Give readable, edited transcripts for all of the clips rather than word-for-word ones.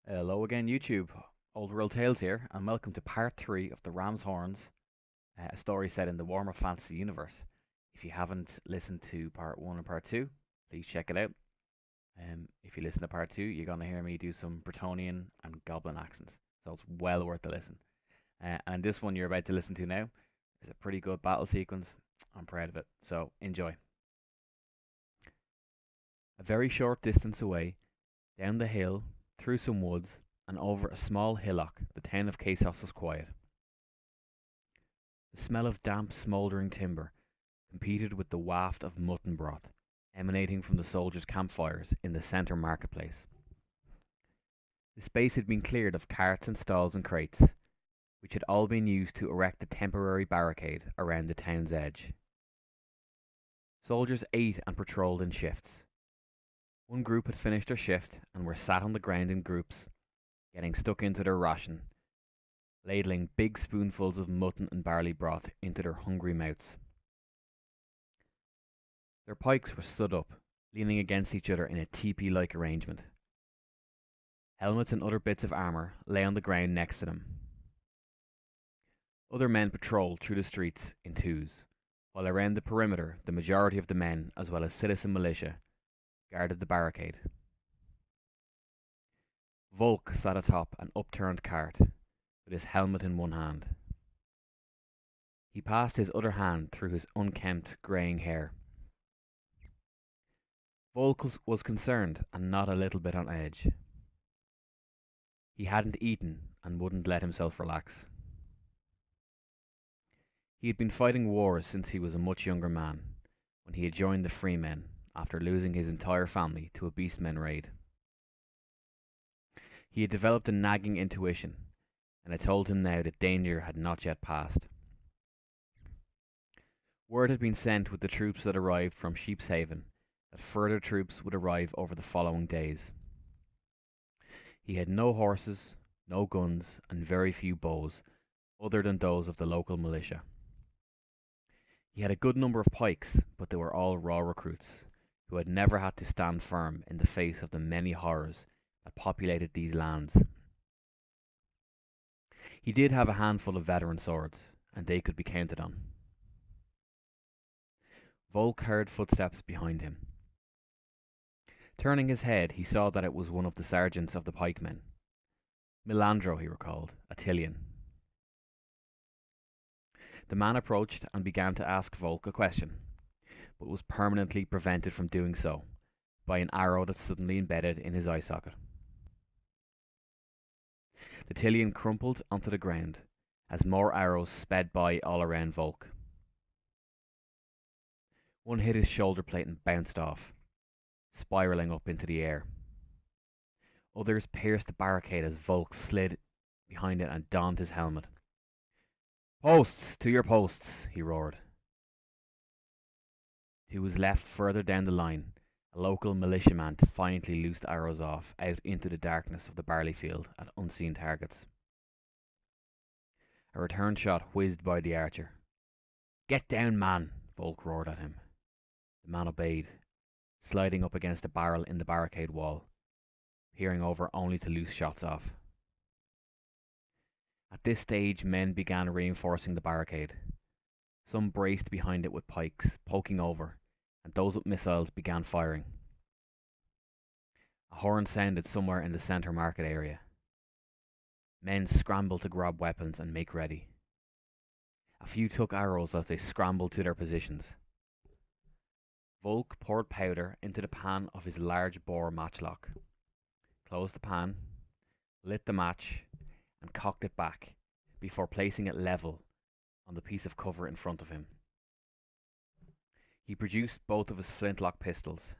Hello again, YouTube. Old World Tales here, and welcome to part 3 of the Ram's Horns, a story set in the Warhammer Fantasy universe. If you haven't listened to part 1 and part 2, please check it out. If you listen to part 2, you're going to hear me do some Bretonian and Goblin accents, so it's well worth the listen. And this one you're about to listen to now is a pretty good battle sequence. I'm proud of it, so enjoy. A very short distance away, down the hill, through some woods, and over a small hillock, the town of Kasos was quiet. The smell of damp, smouldering timber competed with the waft of mutton broth emanating from the soldiers' campfires in the centre marketplace. The space had been cleared of carts and stalls and crates, which had all been used to erect a temporary barricade around the town's edge. Soldiers ate and patrolled in shifts. One group had finished their shift and were sat on the ground in groups, getting stuck into their ration, ladling big spoonfuls of mutton and barley broth into their hungry mouths. Their pikes were stood up, leaning against each other in a teepee-like arrangement. Helmets and other bits of armour lay on the ground next to them. Other men patrolled through the streets in twos, while around the perimeter the majority of the men, as well as citizen militia, guarded the barricade. Volk sat atop an upturned cart, with his helmet in one hand. He passed his other hand through his unkempt, greying hair. Volk was concerned and not a little bit on edge. He hadn't eaten and wouldn't let himself relax. He had been fighting wars since he was a much younger man, when he had joined the Freemen after losing his entire family to a Beastmen raid. He had developed a nagging intuition, and it told him now that danger had not yet passed. Word had been sent with the troops that arrived from Sheep's Haven that further troops would arrive over the following days. He had no horses, no guns, and very few bows, other than those of the local militia. He had a good number of pikes, but they were all raw recruits, who had never had to stand firm in the face of the many horrors that populated these lands. He did have a handful of veteran swords, and they could be counted on. Volk heard footsteps behind him. Turning his head, he saw that it was one of the sergeants of the pikemen. Milandro, he recalled, Attilian. The man approached and began to ask Volk a question, but was permanently prevented from doing so by an arrow that suddenly embedded in his eye socket. The Attilian crumpled onto the ground as more arrows sped by all around Volk. One hit his shoulder plate and bounced off, spiraling up into the air. Others pierced the barricade as Volk slid behind it and donned his helmet. "Posts! To your posts!" he roared. To his left, further down the line, a local militiaman defiantly loosed arrows off out into the darkness of the barley field at unseen targets. A return shot whizzed by the archer. "Get down, man!" Volk roared at him. The man obeyed, sliding up against a barrel in the barricade wall, peering over only to loose shots off. At this stage, men began reinforcing the barricade. Some braced behind it with pikes, poking over, and those with missiles began firing. A horn sounded somewhere in the centre market area. Men scrambled to grab weapons and make ready. A few took arrows as they scrambled to their positions. Volk poured powder into the pan of his large bore matchlock, closed the pan, lit the match, and cocked it back before placing it level on the piece of cover in front of him. He produced both of his flintlock pistols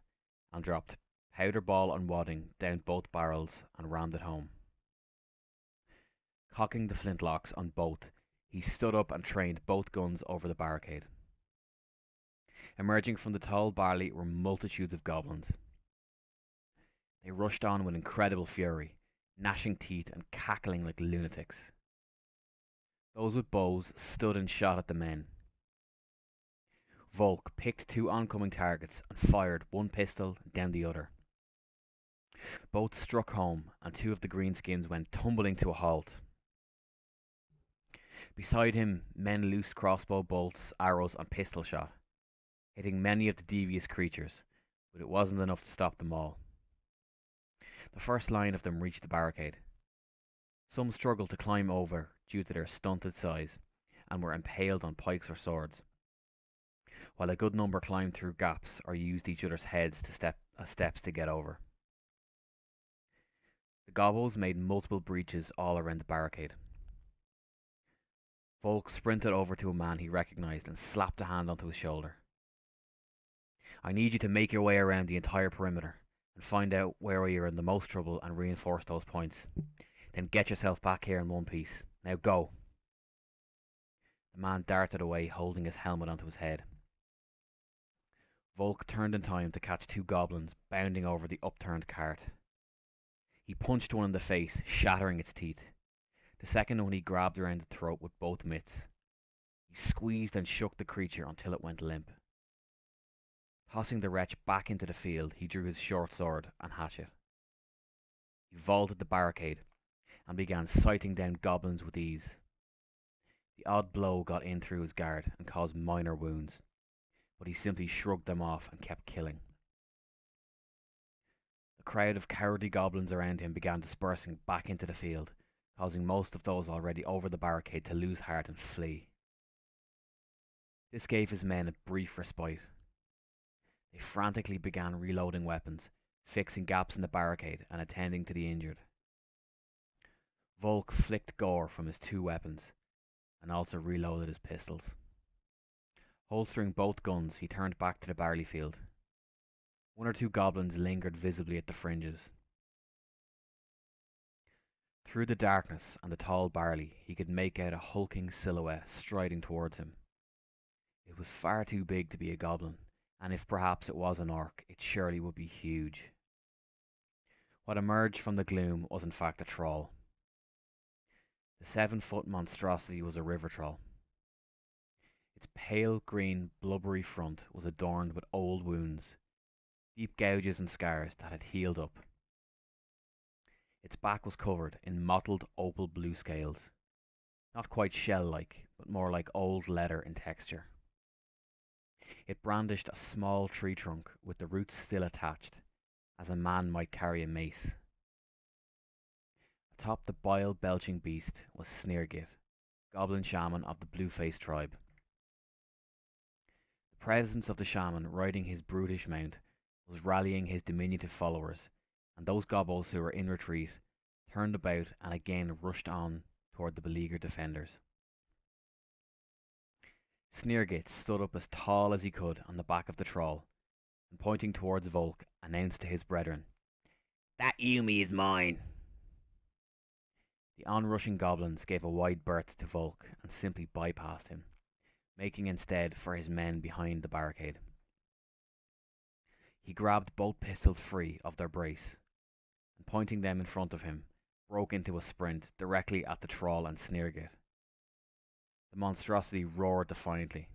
and dropped powder ball and wadding down both barrels and rammed it home. Cocking the flintlocks on both, he stood up and trained both guns over the barricade. Emerging from the tall barley were multitudes of goblins. They rushed on with incredible fury, gnashing teeth and cackling like lunatics. Those with bows stood and shot at the men. Volk picked two oncoming targets and fired one pistol down the other. Both struck home, and two of the greenskins went tumbling to a halt. Beside him, men loosed crossbow bolts, arrows, and pistol shot, hitting many of the devious creatures, but it wasn't enough to stop them all. The first line of them reached the barricade. Some struggled to climb over due to their stunted size, and were impaled on pikes or swords, while a good number climbed through gaps or used each other's heads as steps to get over. The gobos made multiple breaches all around the barricade. Volk sprinted over to a man he recognized and slapped a hand onto his shoulder. I need you to make your way around the entire perimeter and find out where you're in the most trouble and reinforce those points. Then get yourself back here in one piece. Now go. The man darted away, holding his helmet onto his head. Volk turned in time to catch two goblins bounding over the upturned cart. He punched one in the face, shattering its teeth. The second one he grabbed around the throat with both mitts. He squeezed and shook the creature until it went limp. Tossing the wretch back into the field, he drew his short sword and hatchet. He vaulted the barricade and began sighting down goblins with ease. The odd blow got in through his guard and caused minor wounds, but he simply shrugged them off and kept killing. The crowd of cowardly goblins around him began dispersing back into the field, causing most of those already over the barricade to lose heart and flee. This gave his men a brief respite. They frantically began reloading weapons, fixing gaps in the barricade, and attending to the injured. Volk flicked gore from his two weapons, and also reloaded his pistols. Holstering both guns, he turned back to the barley field. One or two goblins lingered visibly at the fringes. Through the darkness and the tall barley, he could make out a hulking silhouette striding towards him. It was far too big to be a goblin, and if perhaps it was an orc, it surely would be huge. What emerged from the gloom was in fact a troll. The 7-foot monstrosity was a river troll. Its pale green, blubbery front was adorned with old wounds, deep gouges and scars that had healed up. Its back was covered in mottled opal blue scales, not quite shell-like, but more like old leather in texture. It brandished a small tree trunk with the roots still attached, as a man might carry a mace. Atop the bile-belching beast was Sneergit, goblin shaman of the blue-faced tribe. The presence of the shaman riding his brutish mount was rallying his diminutive followers, and those gobos who were in retreat turned about and again rushed on toward the beleaguered defenders. Sneergit stood up as tall as he could on the back of the troll, and pointing towards Volk, announced to his brethren, "That Yumi is mine!" The onrushing goblins gave a wide berth to Volk and simply bypassed him, making instead for his men behind the barricade. He grabbed both pistols free of their brace, and pointing them in front of him, broke into a sprint directly at the troll and Sneergit. The monstrosity roared defiantly.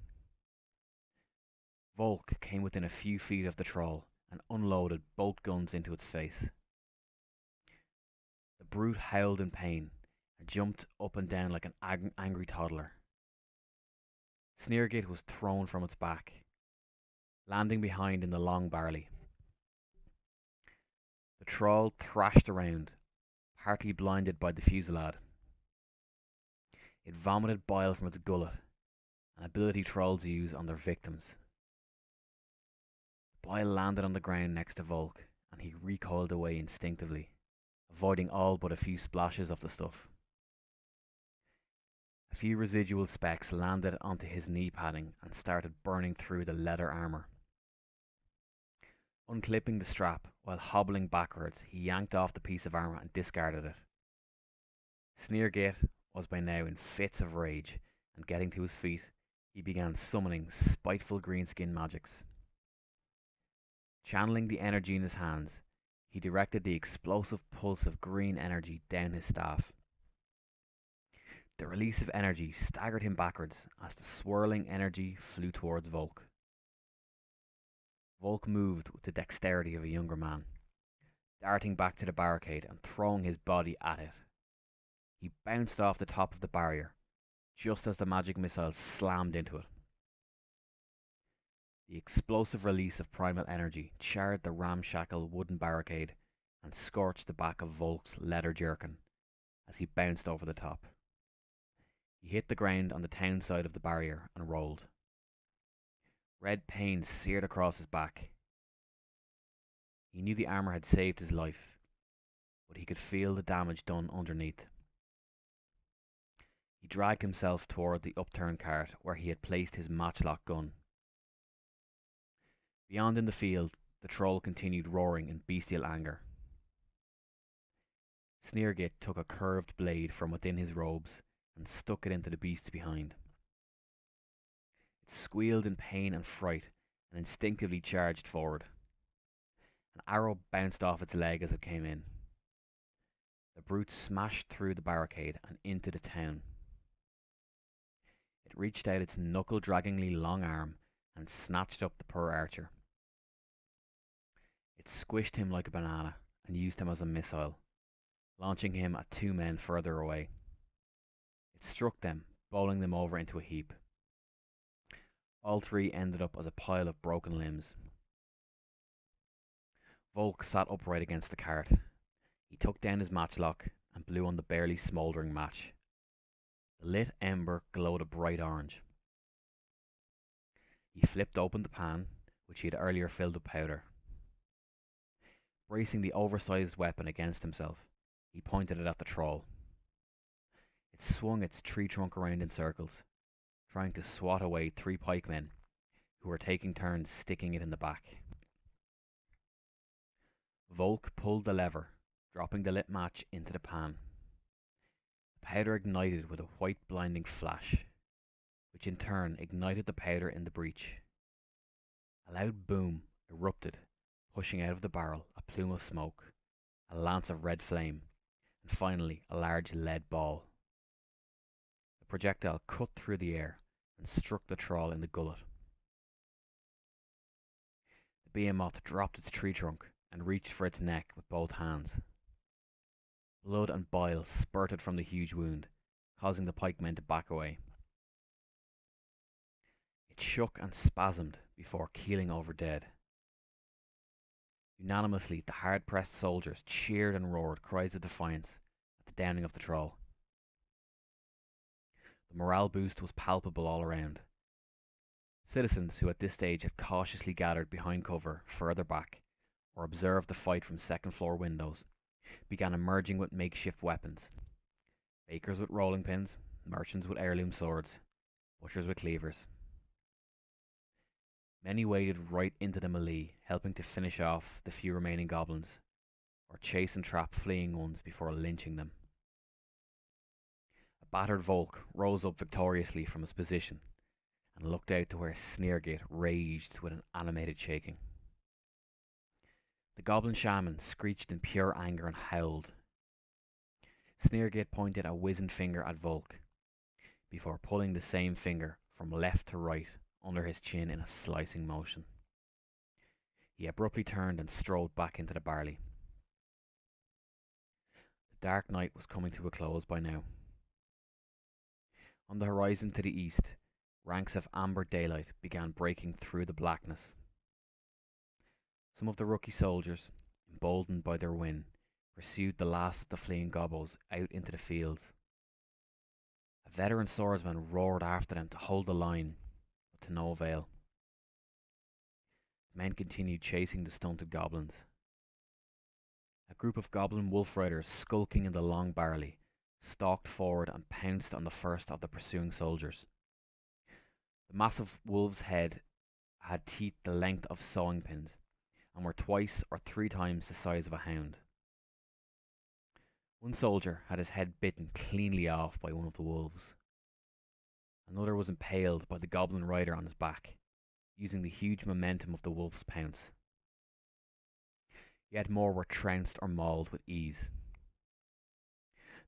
Volk came within a few feet of the troll and unloaded both guns into its face. The brute howled in pain and jumped up and down like an angry toddler. Sneergit was thrown from its back, landing behind in the long barley. The troll thrashed around, partly blinded by the fusillade. It vomited bile from its gullet, an ability trolls use on their victims. The bile landed on the ground next to Volk, and he recoiled away instinctively, avoiding all but a few splashes of the stuff. A few residual specks landed onto his knee padding and started burning through the leather armour. Unclipping the strap while hobbling backwards, he yanked off the piece of armour and discarded it. Sneergit was by now in fits of rage, and getting to his feet, he began summoning spiteful greenskin magics. Channeling the energy in his hands, he directed the explosive pulse of green energy down his staff. The release of energy staggered him backwards as the swirling energy flew towards Volk. Volk moved with the dexterity of a younger man, darting back to the barricade and throwing his body at it. He bounced off the top of the barrier, just as the magic missile slammed into it. The explosive release of primal energy charred the ramshackle wooden barricade and scorched the back of Volk's leather jerkin as he bounced over the top. He hit the ground on the town side of the barrier and rolled. Red pain seared across his back. He knew the armour had saved his life, but he could feel the damage done underneath. He dragged himself toward the upturned cart where he had placed his matchlock gun. Beyond in the field, the troll continued roaring in bestial anger. Sneergit took a curved blade from within his robes and stuck it into the beast behind. It squealed in pain and fright and instinctively charged forward. An arrow bounced off its leg as it came in. The brute smashed through the barricade and into the town. It reached out its knuckle-draggingly long arm and snatched up the poor archer. It squished him like a banana and used him as a missile, launching him at two men further away. It struck them, bowling them over into a heap. All three ended up as a pile of broken limbs. Volk sat upright against the cart. He took down his matchlock and blew on the barely smouldering match. The lit ember glowed a bright orange. He flipped open the pan, which he had earlier filled with powder. Bracing the oversized weapon against himself, he pointed it at the troll. It swung its tree trunk around in circles, trying to swat away three pikemen who were taking turns sticking it in the back. Volk pulled the lever, dropping the lit match into the pan. The powder ignited with a white blinding flash, which in turn ignited the powder in the breech. A loud boom erupted, pushing out of the barrel a plume of smoke, a lance of red flame, and finally a large lead ball. The projectile cut through the air and struck the troll in the gullet. The behemoth dropped its tree trunk and reached for its neck with both hands. Blood and bile spurted from the huge wound, causing the pikemen to back away. It shook and spasmed before keeling over dead. Unanimously, the hard-pressed soldiers cheered and roared cries of defiance at the downing of the troll. The morale boost was palpable all around. Citizens who at this stage had cautiously gathered behind cover further back or observed the fight from second-floor windows began emerging with makeshift weapons. Bakers with rolling pins, merchants with heirloom swords, butchers with cleavers. Many waded right into the melee, helping to finish off the few remaining goblins, or chase and trap fleeing ones before lynching them. A battered Volk rose up victoriously from his position and looked out to where Sneergit raged with an animated shaking. The goblin shaman screeched in pure anger and howled. Sneergit pointed a wizened finger at Volk, before pulling the same finger from left to right under his chin in a slicing motion. He abruptly turned and strode back into the barley. The dark night was coming to a close by now. On the horizon to the east, ranks of amber daylight began breaking through the blackness. Some of the rookie soldiers, emboldened by their win, pursued the last of the fleeing gobos out into the fields. A veteran swordsman roared after them to hold the line, but to no avail. The men continued chasing the stunted goblins. A group of goblin wolf riders skulking in the long barley stalked forward and pounced on the first of the pursuing soldiers. The massive wolf's head had teeth the length of sewing pins and were twice or three times the size of a hound. One soldier had his head bitten cleanly off by one of the wolves. Another was impaled by the goblin rider on his back, using the huge momentum of the wolf's pounce. Yet more were trounced or mauled with ease.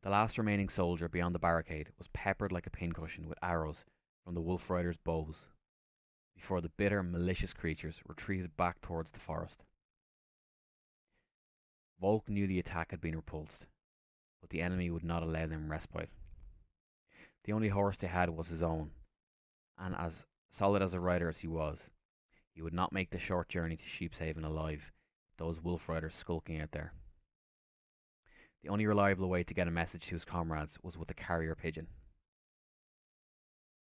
The last remaining soldier beyond the barricade was peppered like a pincushion with arrows from the wolf riders' bows, before the bitter, malicious creatures retreated back towards the forest. Volk knew the attack had been repulsed, but the enemy would not allow them respite. The only horse they had was his own, and as solid as a rider as he was, he would not make the short journey to Sheepshaven alive, those wolf riders skulking out there. The only reliable way to get a message to his comrades was with a carrier pigeon.